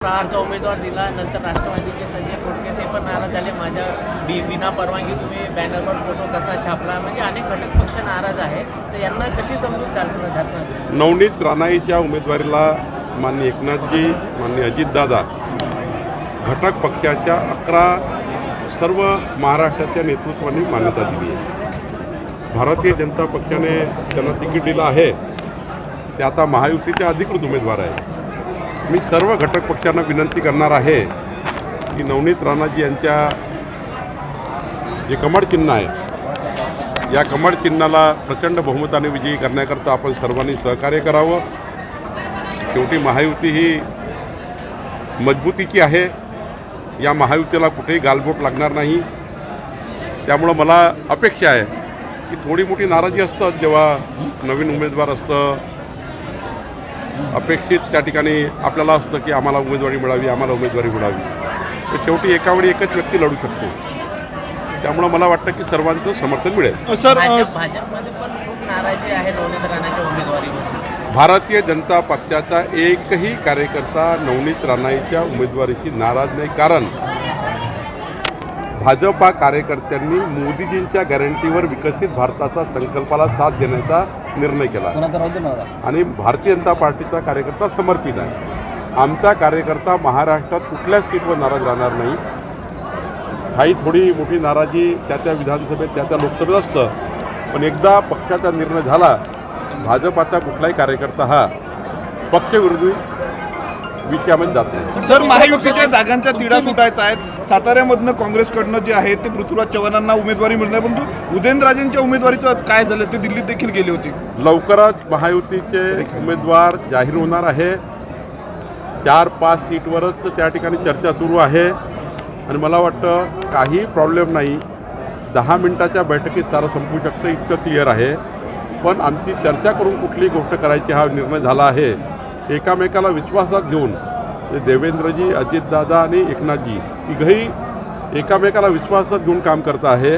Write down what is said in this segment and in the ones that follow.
प्रहारचा उमेदवार दिला, नंतर राष्ट्रवादीचे संजय खोडके ते पण नाराज झाले. माझ्या विना परवानगी तुम्ही बॅनरवर फोटो कसा छापला, म्हणजे अनेक घटक पक्ष नाराज आहे. तर यांना कशी समजून घालणार? नवनीत राणाईच्या उमेदवारीला माननीय एकनाथजी, माननीय अजितदादा, घटक पक्षाच्या 11 सर्व महाराष्ट्राच्या नेतृत्वाने मान्यता दिली आहे. भारतीय जनता पक्षाने त्यांना तिकीट दिलं आहे. ते आता महायुतीचे अधिकृत उमेदवार आहे. मी सर्व घटक पक्षांना विनंती करणार आहे की नवनीत राणाजी यांच्या जे कमळ चिन्ह आहे, या कमळ चिन्हाला प्रचंड बहुमताने विजयी करण्याकरता आपण सर्वांनी सहकार्य करावं. शेवटी महायुती ही मजबूतीची आहे. या महायुतीला कुठेही गालबोट लागणार नाही. त्यामुळं मला अपेक्षा आहे की थोडी मोठी नाराजी असतात जेव्हा नवीन उमेदवार असतं. अपेक्षित त्या ठिकाणी आपल्याला असतं की आम्हाला उमेदवारी मिळावी, आम्हाला उमेदवारी मिळावी. तर शेवटी एकावेळी एकच व्यक्ती लढू शकतो. त्यामुळं मला वाटतं की सर्वांचं समर्थन मिळेल. सर, भाजपमध्ये पण खूप नाराजी आहे नवनीत राणाच्या उमेदवारीवर. भारतीय जनता पक्षाचा एकही कार्यकर्ता नवनीत राणाईच्या उमेदवारीची नाराज नाही. कारण भाजपा कार्यकर्त्यांनी मोदीजींच्या गॅरंटीवर विकसित भारताचा संकल्पाला साथ देण्याचा निर्णय केला आणि भारतीय जनता पार्टीचा कार्यकर्ता समर्पित आहे. आमचा कार्यकर्ता महाराष्ट्रात कुठल्याच सीटवर नाराज राहणार नाही. काही थोडी मोठी नाराजी त्या विधानसभेत त्या लोकसभेत असतं, पण एकदा पक्षाचा निर्णय झाला, भाजपाचा कुठलाही कार्यकर्ता हा पक्षविरोधी विषयामध्ये जात नाही. सर, महायुतीच्या जागांचा तिढा सुटायचा आहे. साताऱ्यामधनं काँग्रेसकडनं जे आहे ते पृथ्वीराज चव्हाणांना उमेदवारी मिळणार, परंतु उदयनराजेंच्या उमेदवारीचं काय झालं ते दिल्लीत देखील गेले होते. लवकरच महायुतीचे उमेदवार जाहीर होणार आहे. 4-5 सीटवरच त्या ठिकाणी चर्चा सुरू आहे आणि मला वाटतं काही प्रॉब्लेम नाही. 10 मिनिटाच्या बैठकीत सारं संपू शकतं, इतकं क्लिअर आहे. पण आमची चर्चा करून कुठली गोष्ट करायची हा निर्णय झाला आहे. एकामेकाला विश्वासात घेऊन देवेंद्रजी, अजितदादा आणि एकनाथजी तिघही एकामेकाला विश्वासात घेऊन काम करत आहे.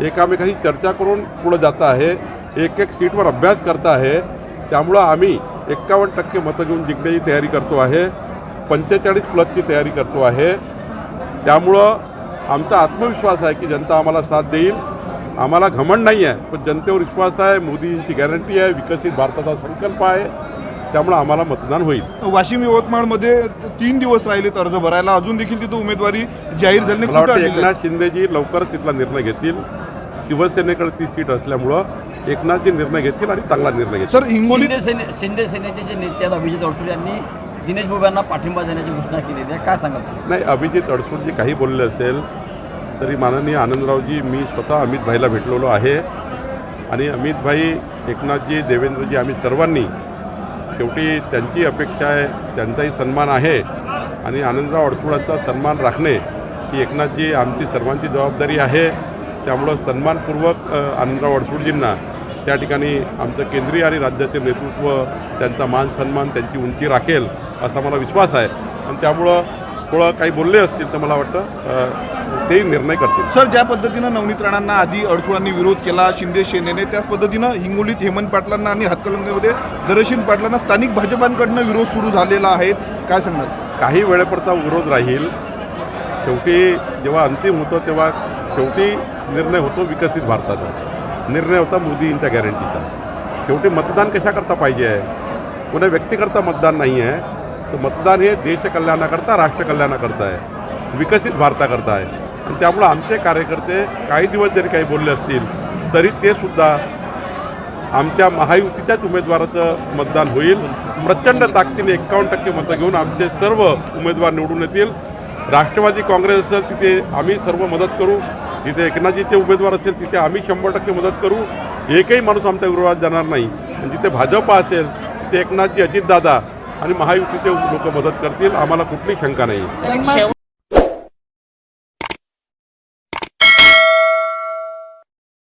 एकामेकाशी चर्चा करून पुढं जात आहे. एक सीटवर अभ्यास करत आहे. त्यामुळं आम्ही 51% मतं घेऊन जिंकण्याची तयारी करतो आहे. 45+ तयारी करतो आहे. त्यामुळं आमचा आत्मविश्वास आहे की जनता आम्हाला साथ देईल. आम्हाला घमंड नाही आहे, पण जनतेवर विश्वास आहे. मोदींची गॅरंटी आहे, विकसित भारताचा संकल्प आहे. त्यामुळे आम्हाला मतदान होईल. वाशिम यवतमाळमध्ये 3 दिवस राहिलेत अर्ज भरायला, अजून देखील तिथं उमेदवारी जाहीर झाली मला वाटतं एकनाथ शिंदेजी लवकरच तिथला निर्णय घेतील. शिवसेनेकडे ती सीट असल्यामुळं एकनाथजी निर्णय घेतील आणि चांगला निर्णय घेतील. सर, हिंगोली शिंदे सेनेचे जे नेते आहेत अभिजित अडसूळ यांनी दिनेश बाबू यांना पाठिंबा देण्याची घोषणा केलेली आहे, काय सांगाल? नाही, अभिजित अडसूळजी काही बोलले असेल तरी माननीय आनंदरावजी, मी स्वतः अमित भाईला भेटलेलो आहे आणि अमित भाई, एकनाथजी, देवेंद्रजी, आम्ही सर्वांनी शेवटी त्यांची अपेक्षा आहे, त्यांचाही सन्मान आहे आणि आनंदराव अडसूळांचा सन्मान राखणे ही एकनाथजी आमची सर्वांची जबाबदारी आहे. त्यामुळं सन्मानपूर्वक आनंदराव अडसूळजींना त्या ठिकाणी आमचं केंद्रीय आणि राज्याचे नेतृत्व त्यांचा मान सन्मान, त्यांची उंची राखेल असा मला विश्वास आहे. आणि त्यामुळं थोडं काही बोलले असतील तर मला वाटतं तेही निर्णय करतील. सर, ज्या पद्धतीनं नवनीत राणांना आधी अडसूळांनी विरोध केला शिंदे सेनेने, त्याच पद्धतीनं हिंगोलीत हेमंत पाटलांना आणि हातकणंगलेमध्ये दरशील पाटलांना स्थानिक भाजपांकडनं विरोध सुरू झालेला आहे, काय सांगणार? काही वेळेपुरता विरोध राहील. शेवटी जेव्हा अंतिम होतं तेव्हा शेवटी निर्णय होतो विकसित भारताचा, निर्णय होता मोदींच्या गॅरंटीचा. शेवटी मतदान कशाकरता पाहिजे आहे? कोणा व्यक्तीकरता मतदान नाही आहे. तर मतदान हे देशकल्याणाकरता, राष्ट्रकल्याणाकरता आहे, विकसित भारताकरता आहे. आणि त्यामुळं आमचे कार्यकर्ते काही दिवस जरी काही बोलले असतील तरी ते सुद्धा आमच्या महायुतीच्याच उमेदवाराचं मतदान होईल. प्रचंड ताकदीने 51% मतं घेऊन आमचे सर्व उमेदवार निवडून येतील. राष्ट्रवादी काँग्रेस असेल तिथे आम्ही सर्व मदत करू. जिथे एकनाथजीचे उमेदवार असेल तिथे आम्ही 100% मदत करू. एकही माणूस आमच्या विरोधात जाणार नाही. आणि जिथे भाजपा असेल तिथे एकनाथजी, अजितदादा आणि महायुतीचे लोक मदत करतील. आम्हाला कुठली शंका नाही.